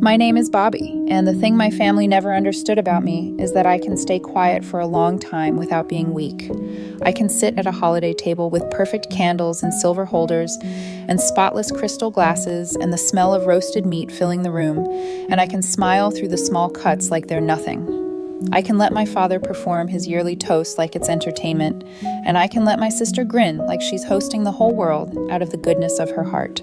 My name is Bobby, and the thing my family never understood about me is that I can stay quiet for a long time without being weak. I can sit at a holiday table with perfect candles and silver holders and spotless crystal glasses and the smell of roasted meat filling the room, and I can smile through the small cuts like they're nothing. I can let my father perform his yearly toast like it's entertainment, and I can let my sister grin like she's hosting the whole world out of the goodness of her heart.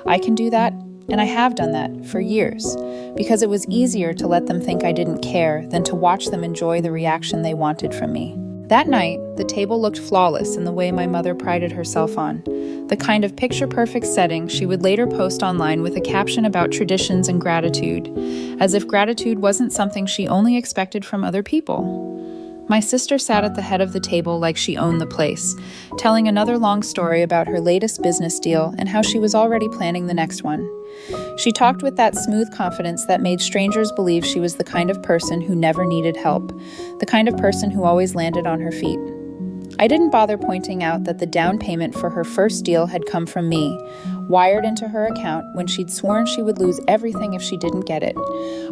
I can do that, and I have done that for years, because it was easier to let them think I didn't care than to watch them enjoy the reaction they wanted from me. That night, the table looked flawless in the way my mother prided herself on, the kind of picture-perfect setting she would later post online with a caption about traditions and gratitude, as if gratitude wasn't something she only expected from other people. My sister sat at the head of the table like she owned the place, telling another long story about her latest business deal and how she was already planning the next one. She talked with that smooth confidence that made strangers believe she was the kind of person who never needed help, the kind of person who always landed on her feet. I didn't bother pointing out that the down payment for her first deal had come from me, wired into her account when she'd sworn she would lose everything if she didn't get it.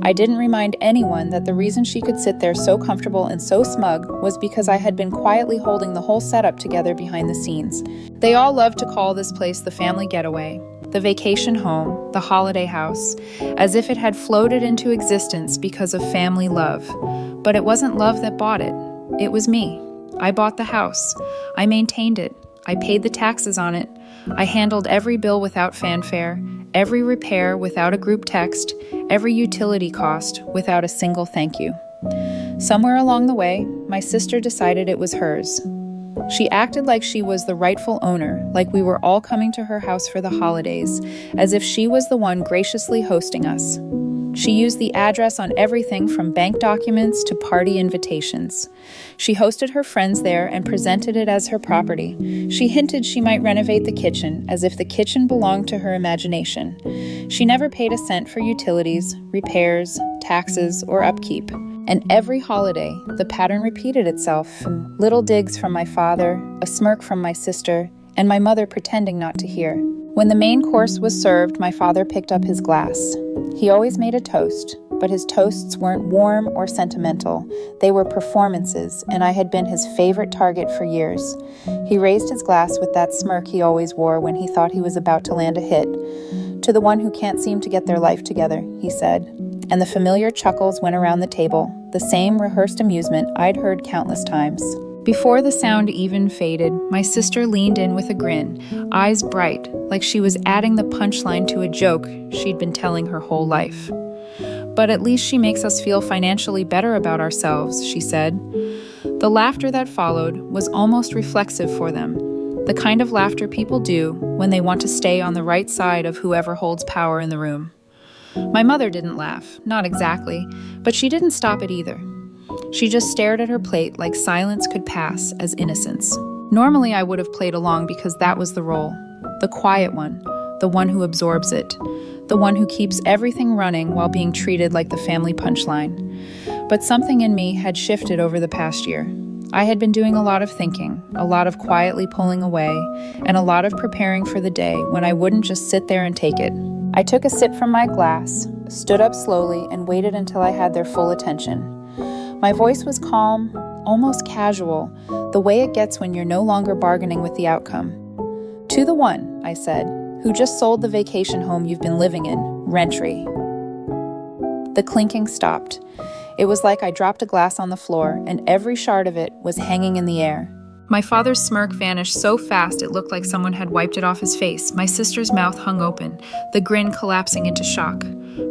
I didn't remind anyone that the reason she could sit there so comfortable and so smug was because I had been quietly holding the whole setup together behind the scenes. They all loved to call this place the family getaway, the vacation home, the holiday house, as if it had floated into existence because of family love. But it wasn't love that bought it. It was me. I bought the house. I maintained it. I paid the taxes on it. I handled every bill without fanfare, every repair without a group text, every utility cost without a single thank you. Somewhere along the way, my sister decided it was hers. She acted like she was the rightful owner, like we were all coming to her house for the holidays, as if she was the one graciously hosting us. She used the address on everything from bank documents to party invitations. She hosted her friends there and presented it as her property. She hinted she might renovate the kitchen, as if the kitchen belonged to her imagination. She never paid a cent for utilities, repairs, taxes, or upkeep. And every holiday, the pattern repeated itself, little digs from my father, a smirk from my sister, and my mother pretending not to hear. When the main course was served, my father picked up his glass. He always made a toast, but his toasts weren't warm or sentimental. They were performances, and I had been his favorite target for years. He raised his glass with that smirk he always wore when he thought he was about to land a hit. "To the one who can't seem to get their life together," he said. And the familiar chuckles went around the table, the same rehearsed amusement I'd heard countless times. Before the sound even faded, my sister leaned in with a grin, eyes bright, like she was adding the punchline to a joke she'd been telling her whole life. "But at least she makes us feel financially better about ourselves," she said. The laughter that followed was almost reflexive for them, the kind of laughter people do when they want to stay on the right side of whoever holds power in the room. My mother didn't laugh, not exactly, but she didn't stop it either. She just stared at her plate like silence could pass as innocence. Normally I would have played along because that was the role, the quiet one, the one who absorbs it, the one who keeps everything running while being treated like the family punchline. But something in me had shifted over the past year. I had been doing a lot of thinking, a lot of quietly pulling away, and a lot of preparing for the day when I wouldn't just sit there and take it. I took a sip from my glass, stood up slowly, and waited until I had their full attention. My voice was calm, almost casual, the way it gets when you're no longer bargaining with the outcome. "To the one," I said, "who just sold the vacation home you've been living in, rent-free." The clinking stopped. It was like I dropped a glass on the floor, and every shard of it was hanging in the air. My father's smirk vanished so fast it looked like someone had wiped it off his face. My sister's mouth hung open, the grin collapsing into shock.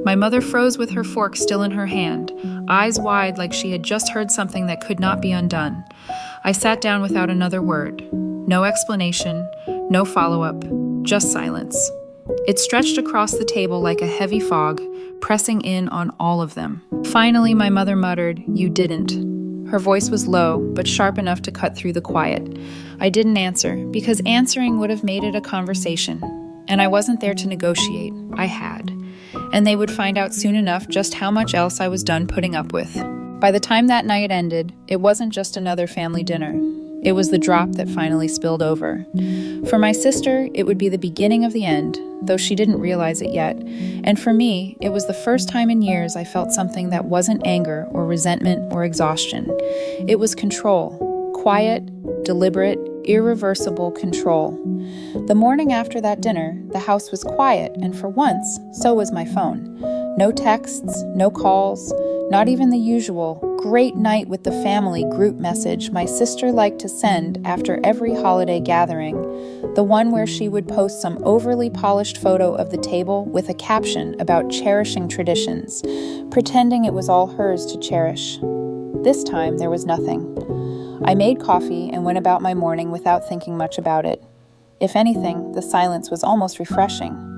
My mother froze with her fork still in her hand, eyes wide like she had just heard something that could not be undone. I sat down without another word. No explanation, no follow-up, just silence. It stretched across the table like a heavy fog, pressing in on all of them. Finally, my mother muttered, "You didn't." Her voice was low, but sharp enough to cut through the quiet. I didn't answer, because answering would have made it a conversation. And I wasn't there to negotiate. I had. And they would find out soon enough just how much else I was done putting up with. By the time that night ended, it wasn't just another family dinner. It was the drop that finally spilled over. For my sister, it would be the beginning of the end, though she didn't realize it yet. And for me, it was the first time in years I felt something that wasn't anger or resentment or exhaustion. It was control. Quiet, deliberate, irreversible control. The morning after that dinner, the house was quiet, and for once, so was my phone. No texts, no calls, not even the usual "great night with the family" group message my sister liked to send after every holiday gathering, the one where she would post some overly polished photo of the table with a caption about cherishing traditions, pretending it was all hers to cherish. This time, there was nothing. I made coffee and went about my morning without thinking much about it. If anything, the silence was almost refreshing.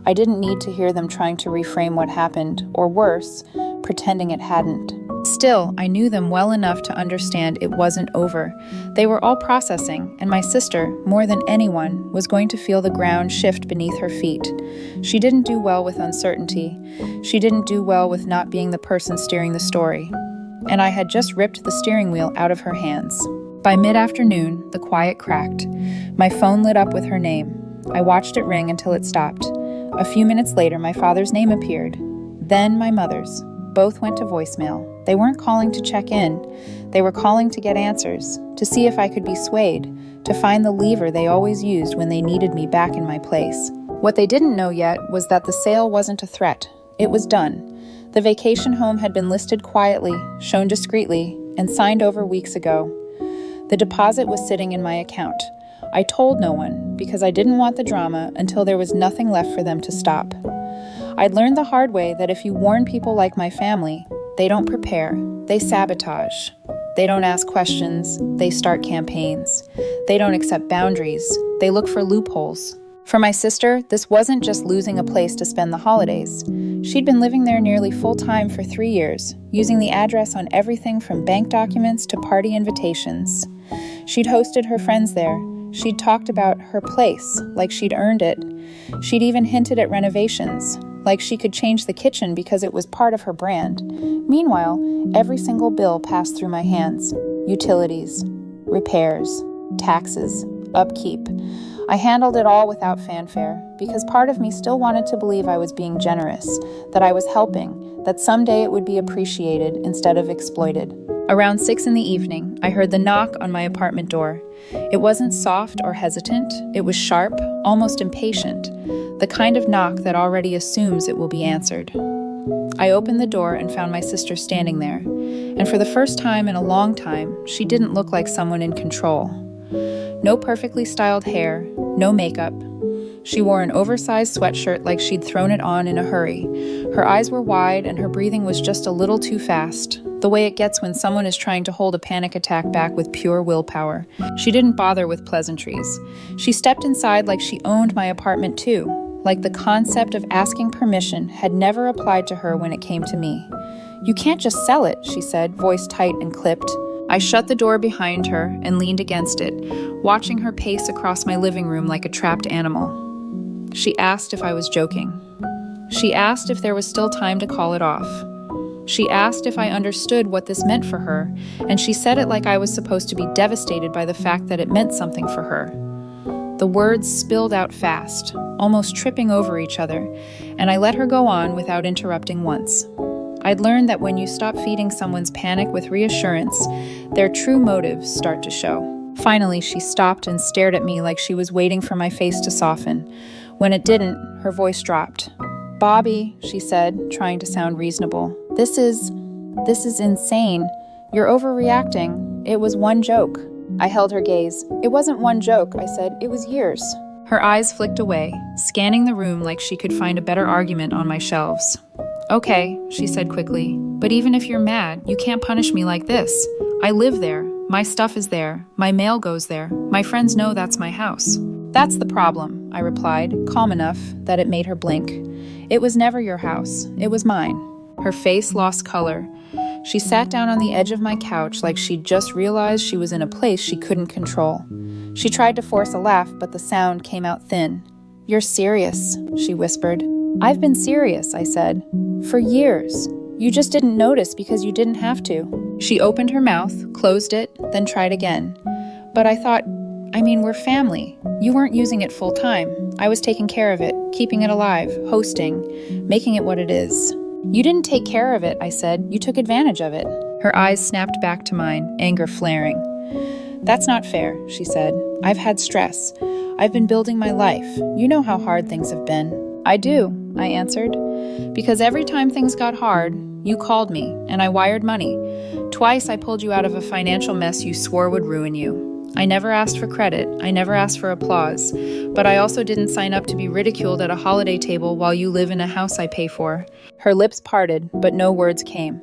I didn't need to hear them trying to reframe what happened, or worse, pretending it hadn't. Still, I knew them well enough to understand it wasn't over. They were all processing, and my sister, more than anyone, was going to feel the ground shift beneath her feet. She didn't do well with uncertainty. She didn't do well with not being the person steering the story. And I had just ripped the steering wheel out of her hands. By mid-afternoon, the quiet cracked. My phone lit up with her name. I watched it ring until it stopped. A few minutes later, my father's name appeared. Then my mother's. Both went to voicemail. They weren't calling to check in. They were calling to get answers, to see if I could be swayed, to find the lever they always used when they needed me back in my place. What they didn't know yet was that the sale wasn't a threat. It was done. The vacation home had been listed quietly, shown discreetly, and signed over weeks ago. The deposit was sitting in my account. I told no one, because I didn't want the drama until there was nothing left for them to stop. I'd learned the hard way that if you warn people like my family, they don't prepare, they sabotage. They don't ask questions, they start campaigns. They don't accept boundaries, they look for loopholes. For my sister, this wasn't just losing a place to spend the holidays. She'd been living there nearly full-time for 3 years, using the address on everything from bank documents to party invitations. She'd hosted her friends there. She'd talked about her place, like she'd earned it. She'd even hinted at renovations, like she could change the kitchen because it was part of her brand. Meanwhile, every single bill passed through my hands. Utilities, repairs, taxes, upkeep. I handled it all without fanfare, because part of me still wanted to believe I was being generous, that I was helping, that someday it would be appreciated instead of exploited. Around 6 p.m, I heard the knock on my apartment door. It wasn't soft or hesitant, it was sharp, almost impatient, the kind of knock that already assumes it will be answered. I opened the door and found my sister standing there, and for the first time in a long time, she didn't look like someone in control. No perfectly styled hair, no makeup. She wore an oversized sweatshirt like she'd thrown it on in a hurry. Her eyes were wide and her breathing was just a little too fast, the way it gets when someone is trying to hold a panic attack back with pure willpower. She didn't bother with pleasantries. She stepped inside like she owned my apartment too, like the concept of asking permission had never applied to her when it came to me. "You can't just sell it," she said, voice tight and clipped. I shut the door behind her and leaned against it, watching her pace across my living room like a trapped animal. She asked if I was joking. She asked if there was still time to call it off. She asked if I understood what this meant for her, and she said it like I was supposed to be devastated by the fact that it meant something for her. The words spilled out fast, almost tripping over each other, and I let her go on without interrupting once. I'd learned that when you stop feeding someone's panic with reassurance, their true motives start to show. Finally, she stopped and stared at me like she was waiting for my face to soften. When it didn't, her voice dropped. "Bobby," she said, trying to sound reasonable, This is insane. You're overreacting. It was one joke." I held her gaze. "It wasn't one joke," I said. "It was years." Her eyes flicked away, scanning the room like she could find a better argument on my shelves. "Okay," she said quickly, "but even if you're mad, you can't punish me like this. I live there. My stuff is there. My mail goes there. My friends know that's my house." "That's the problem," I replied, calm enough that it made her blink. "It was never your house. It was mine." Her face lost color. She sat down on the edge of my couch like she'd just realized she was in a place she couldn't control. She tried to force a laugh, but the sound came out thin. "You're serious," she whispered. "I've been serious," I said. "For years. You just didn't notice because you didn't have to." She opened her mouth, closed it, then tried again. But I thought, we're family. You weren't using it full time. I was taking care of it, keeping it alive, hosting, making it what it is. You didn't take care of it, I said. You took advantage of it. Her eyes snapped back to mine, anger flaring. That's not fair, she said. I've had stress. I've been building my life. You know how hard things have been. I do, I answered. Because every time things got hard, you called me, and I wired money. Twice I pulled you out of a financial mess you swore would ruin you. I never asked for credit, I never asked for applause, but I also didn't sign up to be ridiculed at a holiday table while you live in a house I pay for. Her lips parted, but no words came.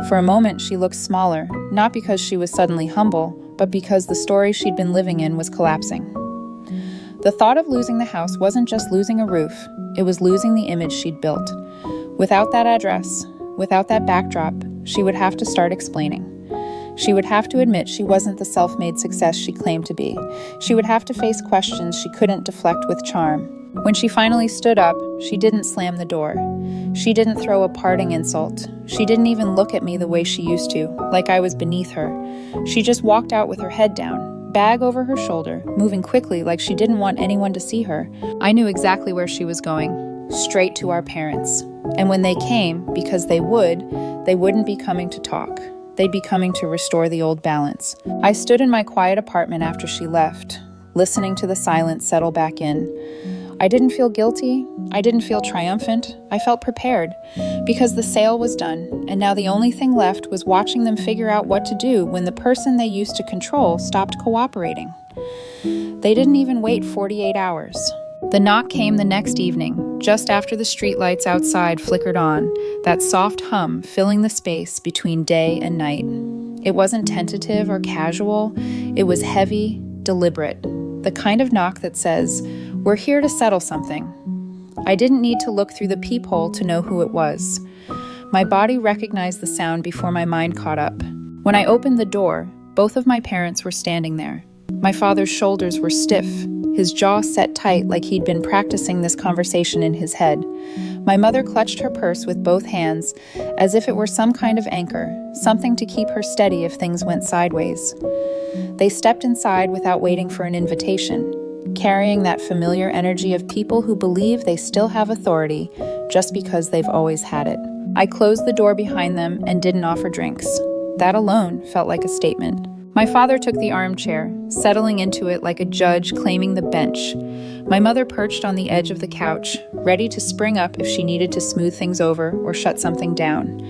For a moment she looked smaller, not because she was suddenly humble, but because the story she'd been living in was collapsing. The thought of losing the house wasn't just losing a roof, it was losing the image she'd built. Without that address, without that backdrop, she would have to start explaining. She would have to admit she wasn't the self-made success she claimed to be. She would have to face questions she couldn't deflect with charm. When she finally stood up, she didn't slam the door. She didn't throw a parting insult. She didn't even look at me the way she used to, like I was beneath her. She just walked out with her head down, bag over her shoulder, moving quickly like she didn't want anyone to see her. I knew exactly where she was going, straight to our parents. And when they came, because they wouldn't be coming to talk. They'd be coming to restore the old balance. I stood in my quiet apartment after she left, listening to the silence settle back in. I didn't feel guilty. I didn't feel triumphant. I felt prepared, because the sale was done, and now the only thing left was watching them figure out what to do when the person they used to control stopped cooperating. They didn't even wait 48 hours. The knock came the next evening, just after the streetlights outside flickered on, that soft hum filling the space between day and night. It wasn't tentative or casual. It was heavy, deliberate, the kind of knock that says, "We're here to settle something." I didn't need to look through the peephole to know who it was. My body recognized the sound before my mind caught up. When I opened the door, both of my parents were standing there. My father's shoulders were stiff, his jaw set tight like he'd been practicing this conversation in his head. My mother clutched her purse with both hands, as if it were some kind of anchor, something to keep her steady if things went sideways. They stepped inside without waiting for an invitation, carrying that familiar energy of people who believe they still have authority just because they've always had it. I closed the door behind them and didn't offer drinks. That alone felt like a statement. My father took the armchair, settling into it like a judge claiming the bench. My mother perched on the edge of the couch, ready to spring up if she needed to smooth things over or shut something down.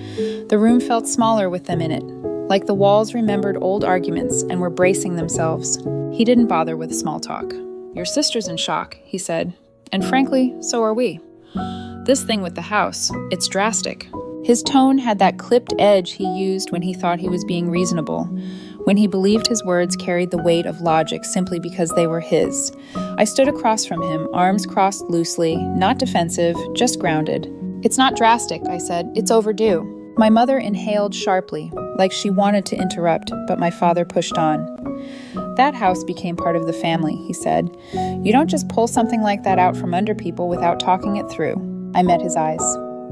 The room felt smaller with them in it, like the walls remembered old arguments and were bracing themselves. He didn't bother with small talk. "Your sister's in shock," he said, "and frankly, so are we. This thing with the house, it's drastic." His tone had that clipped edge he used when he thought he was being reasonable, when he believed his words carried the weight of logic simply because they were his. I stood across from him, arms crossed loosely, not defensive, just grounded. "It's not drastic," I said. "It's overdue." My mother inhaled sharply, like she wanted to interrupt, but my father pushed on. "That house became part of the family," he said. "You don't just pull something like that out from under people without talking it through." I met his eyes.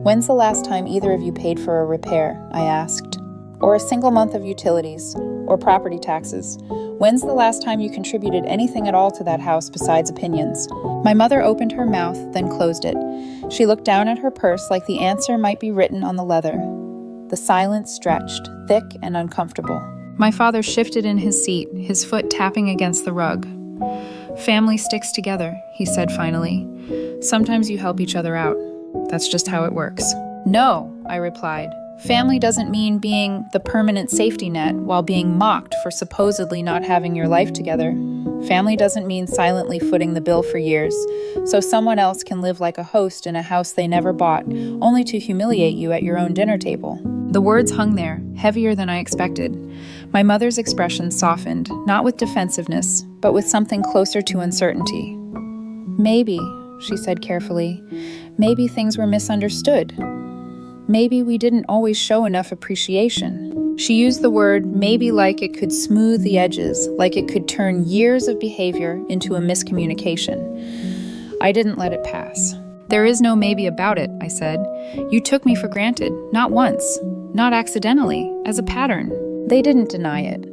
"When's the last time either of you paid for a repair?" I asked. "Or a single month of utilities? Or property taxes? When's the last time you contributed anything at all to that house besides opinions?" My mother opened her mouth, then closed it. She looked down at her purse like the answer might be written on the leather. The silence stretched, thick and uncomfortable. My father shifted in his seat, his foot tapping against the rug. "Family sticks together," he said finally. "Sometimes you help each other out. That's just how it works." "No," I replied. "Family doesn't mean being the permanent safety net while being mocked for supposedly not having your life together. Family doesn't mean silently footing the bill for years, so someone else can live like a host in a house they never bought, only to humiliate you at your own dinner table." The words hung there, heavier than I expected. My mother's expression softened, not with defensiveness, but with something closer to uncertainty. "Maybe," she said carefully, "maybe things were misunderstood. Maybe we didn't always show enough appreciation." She used the word maybe like it could smooth the edges, like it could turn years of behavior into a miscommunication. I didn't let it pass. "There is no maybe about it," I said. "You took me for granted, not once, not accidentally, as a pattern." They didn't deny it.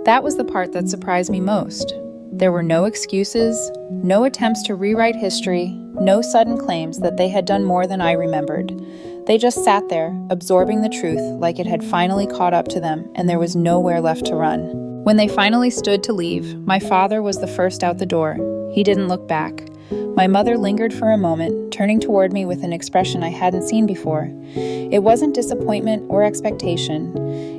That was the part that surprised me most. There were no excuses, no attempts to rewrite history, no sudden claims that they had done more than I remembered. They just sat there, absorbing the truth like it had finally caught up to them and there was nowhere left to run. When they finally stood to leave, my father was the first out the door. He didn't look back. My mother lingered for a moment, turning toward me with an expression I hadn't seen before. It wasn't disappointment or expectation.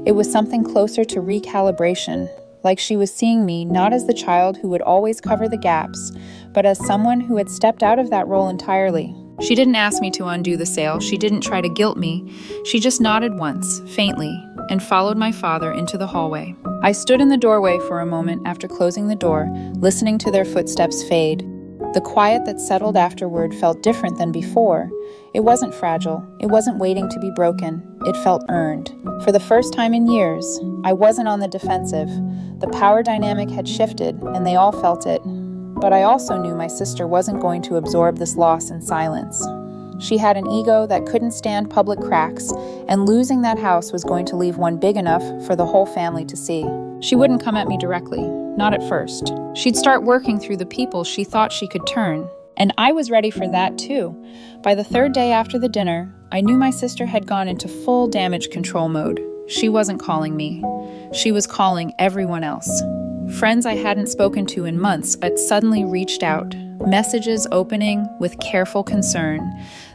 It was something closer to recalibration, like she was seeing me not as the child who would always cover the gaps, but as someone who had stepped out of that role entirely. She didn't ask me to undo the sale. She didn't try to guilt me. She just nodded once, faintly, and followed my father into the hallway. I stood in the doorway for a moment after closing the door, listening to their footsteps fade. The quiet that settled afterward felt different than before. It wasn't fragile. It wasn't waiting to be broken. It felt earned. For the first time in years, I wasn't on the defensive. The power dynamic had shifted, and they all felt it. But I also knew my sister wasn't going to absorb this loss in silence. She had an ego that couldn't stand public cracks, and losing that house was going to leave one big enough for the whole family to see. She wouldn't come at me directly, not at first. She'd start working through the people she thought she could turn, and I was ready for that too. By the third day after the dinner, I knew my sister had gone into full damage control mode. She wasn't calling me. She was calling everyone else. Friends I hadn't spoken to in months had suddenly reached out, messages opening with careful concern,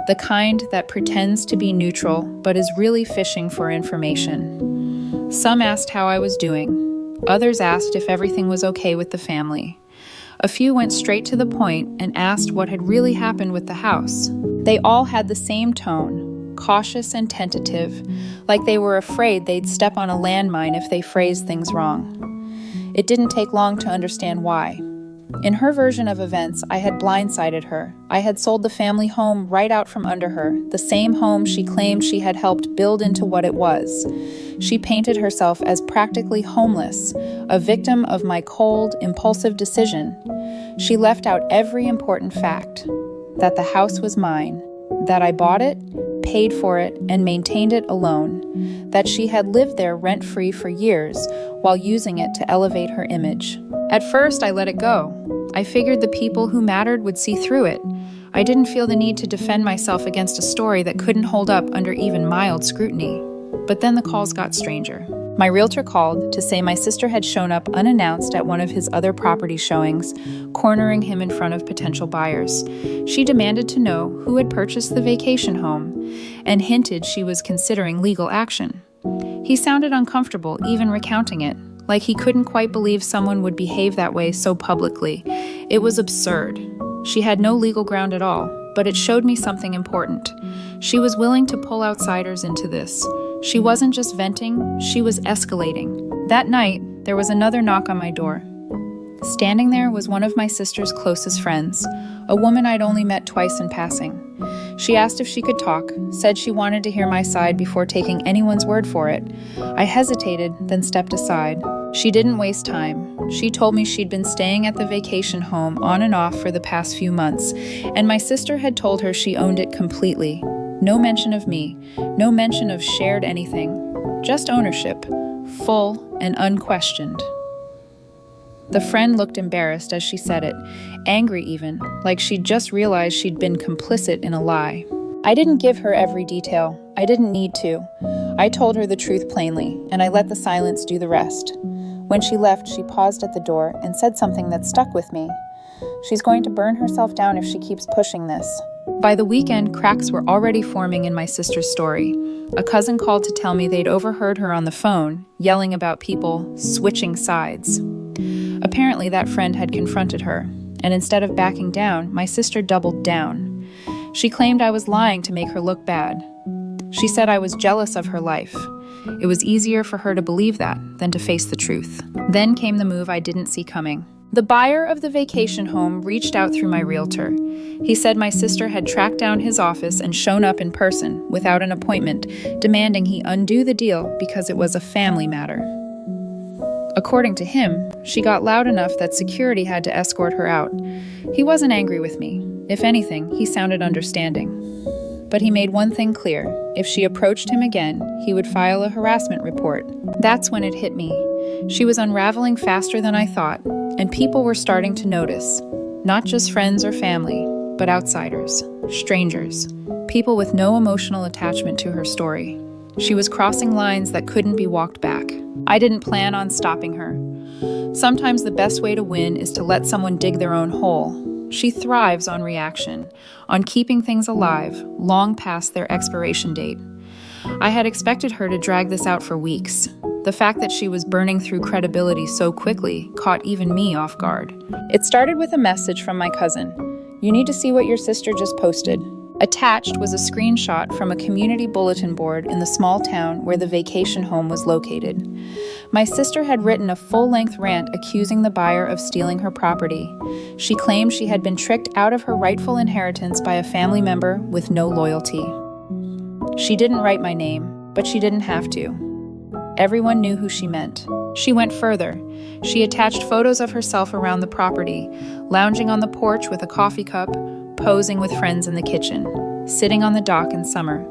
the kind that pretends to be neutral but is really fishing for information. Some asked how I was doing. Others asked if everything was okay with the family. A few went straight to the point and asked what had really happened with the house. They all had the same tone, cautious and tentative, like they were afraid they'd step on a landmine if they phrased things wrong. It didn't take long to understand why. In her version of events, I had blindsided her. I had sold the family home right out from under her, the same home she claimed she had helped build into what it was. She painted herself as practically homeless, a victim of my cold, impulsive decision. She left out every important fact: that the house was mine, that I bought it, paid for it, and maintained it alone, that she had lived there rent-free for years while using it to elevate her image. At first, I let it go. I figured the people who mattered would see through it. I didn't feel the need to defend myself against a story that couldn't hold up under even mild scrutiny. But then the calls got stranger. My realtor called to say my sister had shown up unannounced at one of his other property showings, cornering him in front of potential buyers. She demanded to know who had purchased the vacation home and hinted she was considering legal action. He sounded uncomfortable even recounting it, like he couldn't quite believe someone would behave that way so publicly. It was absurd. She had no legal ground at all, but it showed me something important. She was willing to pull outsiders into this. She wasn't just venting, she was escalating. That night, there was another knock on my door. Standing there was one of my sister's closest friends, a woman I'd only met twice in passing. She asked if she could talk, said she wanted to hear my side before taking anyone's word for it. I hesitated, then stepped aside. She didn't waste time. She told me she'd been staying at the vacation home on and off for the past few months, and my sister had told her she owned it completely. No mention of me, no mention of shared anything, just ownership, full and unquestioned. The friend looked embarrassed as she said it, angry even, like she'd just realized she'd been complicit in a lie. I didn't give her every detail. I didn't need to. I told her the truth plainly, and I let the silence do the rest. When she left, she paused at the door and said something that stuck with me. She's going to burn herself down if she keeps pushing this. By the weekend, cracks were already forming in my sister's story. A cousin called to tell me they'd overheard her on the phone, yelling about people switching sides. Apparently, that friend had confronted her, and instead of backing down, my sister doubled down. She claimed I was lying to make her look bad. She said I was jealous of her life. It was easier for her to believe that than to face the truth. Then came the move I didn't see coming. The buyer of the vacation home reached out through my realtor. He said my sister had tracked down his office and shown up in person without an appointment, demanding he undo the deal because it was a family matter. According to him, she got loud enough that security had to escort her out. He wasn't angry with me. If anything, he sounded understanding. But he made one thing clear. If she approached him again, he would file a harassment report. That's when it hit me. She was unraveling faster than I thought, and people were starting to notice. Not just friends or family, but outsiders, strangers, people with no emotional attachment to her story. She was crossing lines that couldn't be walked back. I didn't plan on stopping her. Sometimes the best way to win is to let someone dig their own hole. She thrives on reaction, on keeping things alive, long past their expiration date. I had expected her to drag this out for weeks. The fact that she was burning through credibility so quickly caught even me off guard. It started with a message from my cousin. "You need to see what your sister just posted." Attached was a screenshot from a community bulletin board in the small town where the vacation home was located. My sister had written a full-length rant accusing the buyer of stealing her property. She claimed she had been tricked out of her rightful inheritance by a family member with no loyalty. She didn't write my name, but she didn't have to. Everyone knew who she meant. She went further. She attached photos of herself around the property, lounging on the porch with a coffee cup, posing with friends in the kitchen, sitting on the dock in summer.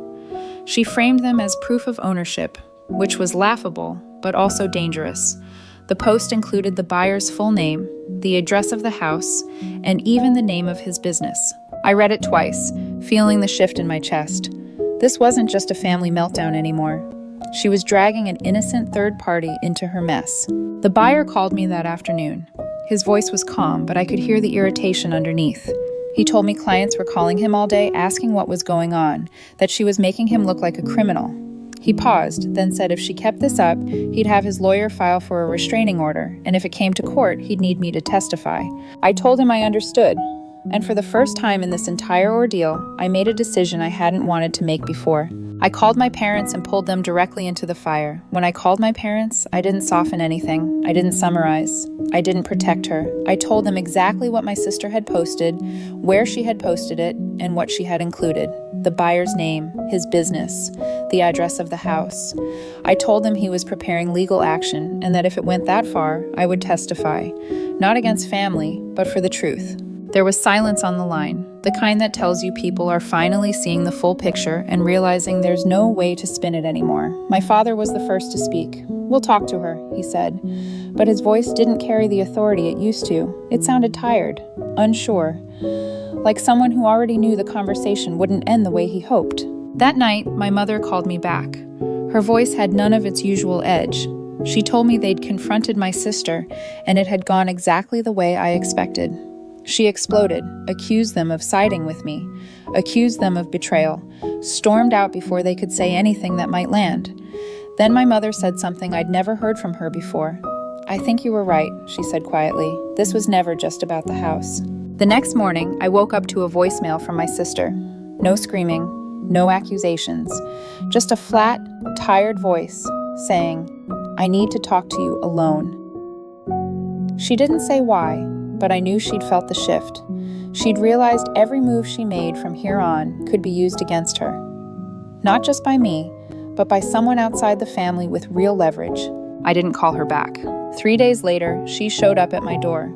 She framed them as proof of ownership, which was laughable, but also dangerous. The post included the buyer's full name, the address of the house, and even the name of his business. I read it twice, feeling the shift in my chest. This wasn't just a family meltdown anymore. She was dragging an innocent third party into her mess. The buyer called me that afternoon. His voice was calm, but I could hear the irritation underneath. He told me clients were calling him all day asking what was going on, that she was making him look like a criminal. He paused, then said if she kept this up, he'd have his lawyer file for a restraining order, and if it came to court, he'd need me to testify. I told him I understood, and for the first time in this entire ordeal, I made a decision I hadn't wanted to make before. I called my parents and pulled them directly into the fire. When I called my parents, I didn't soften anything. I didn't summarize. I didn't protect her. I told them exactly what my sister had posted, where she had posted it, and what she had included. The buyer's name, his business, the address of the house. I told them he was preparing legal action and that if it went that far, I would testify. Not against family, but for the truth. There was silence on the line, the kind that tells you people are finally seeing the full picture and realizing there's no way to spin it anymore. My father was the first to speak. "We'll talk to her," he said. But his voice didn't carry the authority it used to. It sounded tired, unsure, like someone who already knew the conversation wouldn't end the way he hoped. That night, my mother called me back. Her voice had none of its usual edge. She told me they'd confronted my sister, and it had gone exactly the way I expected. She exploded, accused them of siding with me, accused them of betrayal, stormed out before they could say anything that might land. Then my mother said something I'd never heard from her before. "I think you were right," she said quietly. "This was never just about the house." The next morning, I woke up to a voicemail from my sister. No screaming, no accusations, just a flat, tired voice saying, "I need to talk to you alone." She didn't say why, but I knew she'd felt the shift. She'd realized every move she made from here on could be used against her. Not just by me, but by someone outside the family with real leverage. I didn't call her back. 3 days later, she showed up at my door.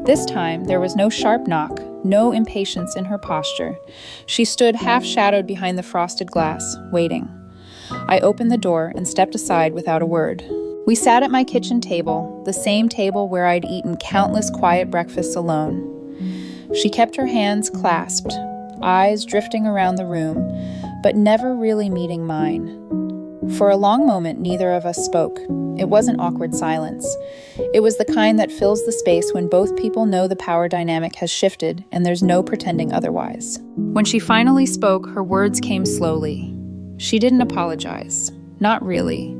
This time, there was no sharp knock, no impatience in her posture. She stood half-shadowed behind the frosted glass, waiting. I opened the door and stepped aside without a word. We sat at my kitchen table, the same table where I'd eaten countless quiet breakfasts alone. She kept her hands clasped, eyes drifting around the room, but never really meeting mine. For a long moment, neither of us spoke. It wasn't awkward silence. It was the kind that fills the space when both people know the power dynamic has shifted and there's no pretending otherwise. When she finally spoke, her words came slowly. She didn't apologize. Not really.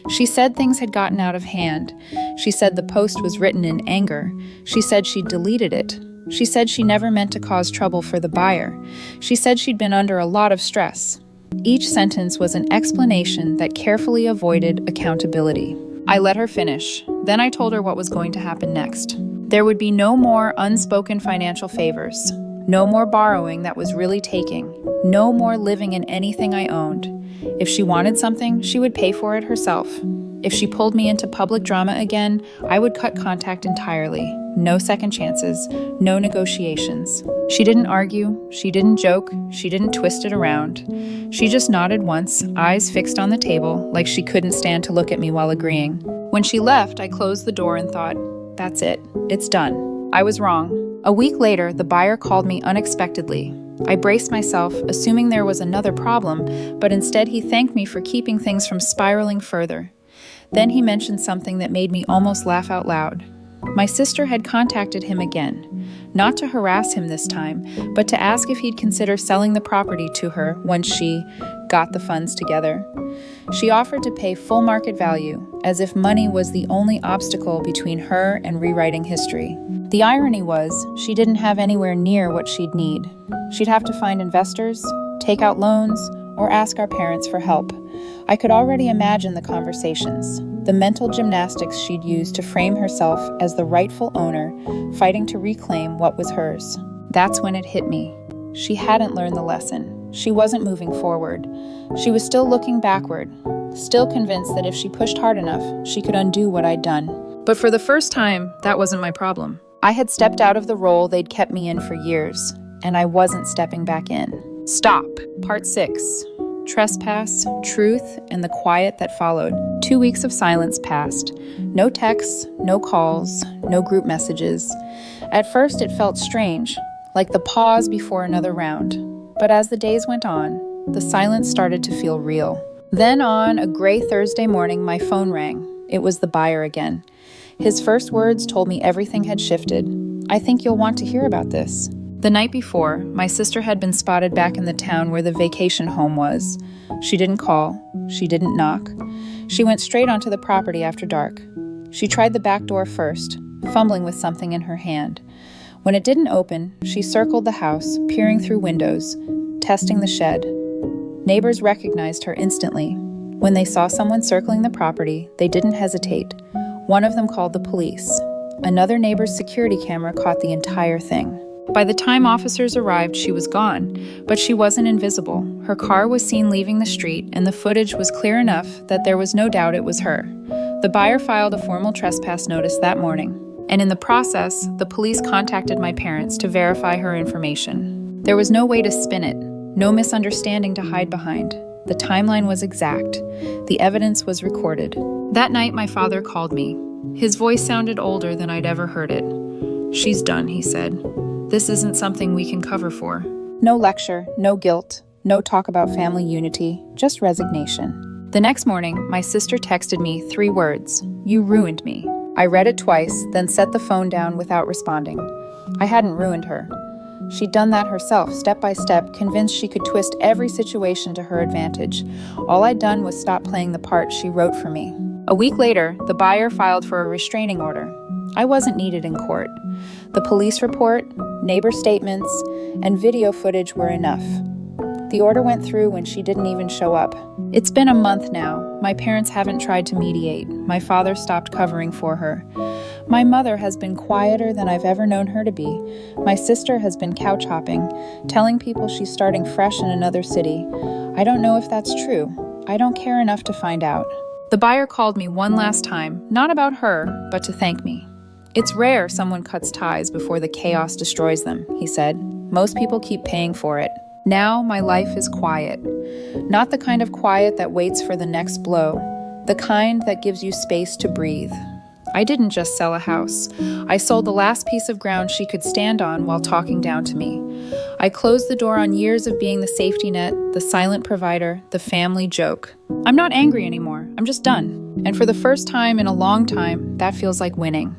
She said things had gotten out of hand. She said the post was written in anger. She said she'd deleted it. She said she never meant to cause trouble for the buyer. She said she'd been under a lot of stress. Each sentence was an explanation that carefully avoided accountability. I let her finish. Then I told her what was going to happen next. There would be no more unspoken financial favors. No more borrowing that was really taking. No more living in anything I owned. If she wanted something, she would pay for it herself. If she pulled me into public drama again, I would cut contact entirely. No second chances, no negotiations. She didn't argue, she didn't joke, she didn't twist it around. She just nodded once, eyes fixed on the table, like she couldn't stand to look at me while agreeing. When she left, I closed the door and thought, that's it. It's done. I was wrong. A week later, the buyer called me unexpectedly. I braced myself, assuming there was another problem, but instead he thanked me for keeping things from spiraling further. Then he mentioned something that made me almost laugh out loud. My sister had contacted him again, not to harass him this time, but to ask if he'd consider selling the property to her once she got the funds together. She offered to pay full market value, as if money was the only obstacle between her and rewriting history. The irony was, she didn't have anywhere near what she'd need. She'd have to find investors, take out loans, or ask our parents for help. I could already imagine the conversations, the mental gymnastics she'd use to frame herself as the rightful owner, fighting to reclaim what was hers. That's when it hit me. She hadn't learned the lesson. She wasn't moving forward. She was still looking backward, still convinced that if she pushed hard enough, she could undo what I'd done. But for the first time, that wasn't my problem. I had stepped out of the role they'd kept me in for years, and I wasn't stepping back in. Stop. Part 6. Trespass, truth, and the quiet that followed. 2 weeks of silence passed. No texts, no calls, no group messages. At first it felt strange, like the pause before another round. But as the days went on, the silence started to feel real. Then on a gray Thursday morning, my phone rang. It was the buyer again. His first words told me everything had shifted. I think you'll want to hear about this. The night before, my sister had been spotted back in the town where the vacation home was. She didn't call. She didn't knock. She went straight onto the property after dark. She tried the back door first, fumbling with something in her hand. When it didn't open, she circled the house, peering through windows, testing the shed. Neighbors recognized her instantly. When they saw someone circling the property, they didn't hesitate. One of them called the police. Another neighbor's security camera caught the entire thing. By the time officers arrived, she was gone, but she wasn't invisible. Her car was seen leaving the street, and the footage was clear enough that there was no doubt it was her. The buyer filed a formal trespass notice that morning, and in the process, the police contacted my parents to verify her information. There was no way to spin it, no misunderstanding to hide behind. The timeline was exact. The evidence was recorded. That night, my father called me. His voice sounded older than I'd ever heard it. "She's done," he said. "This isn't something we can cover for." No lecture, no guilt, no talk about family unity, just resignation. The next morning, my sister texted me 3 words: "You ruined me." I read it twice, then set the phone down without responding. I hadn't ruined her. She'd done that herself, step by step, convinced she could twist every situation to her advantage. All I'd done was stop playing the part she wrote for me. A week later, the buyer filed for a restraining order. I wasn't needed in court. The police report, neighbor statements, and video footage were enough. The order went through when she didn't even show up. It's been a month now. My parents haven't tried to mediate. My father stopped covering for her. My mother has been quieter than I've ever known her to be. My sister has been couch hopping, telling people she's starting fresh in another city. I don't know if that's true. I don't care enough to find out. The buyer called me one last time, not about her, but to thank me. "It's rare someone cuts ties before the chaos destroys them," he said. "Most people keep paying for it. Now my life is quiet. Not the kind of quiet that waits for the next blow, the kind that gives you space to breathe." I didn't just sell a house. I sold the last piece of ground she could stand on while talking down to me. I closed the door on years of being the safety net, the silent provider, the family joke. I'm not angry anymore. I'm just done. And for the first time in a long time, that feels like winning.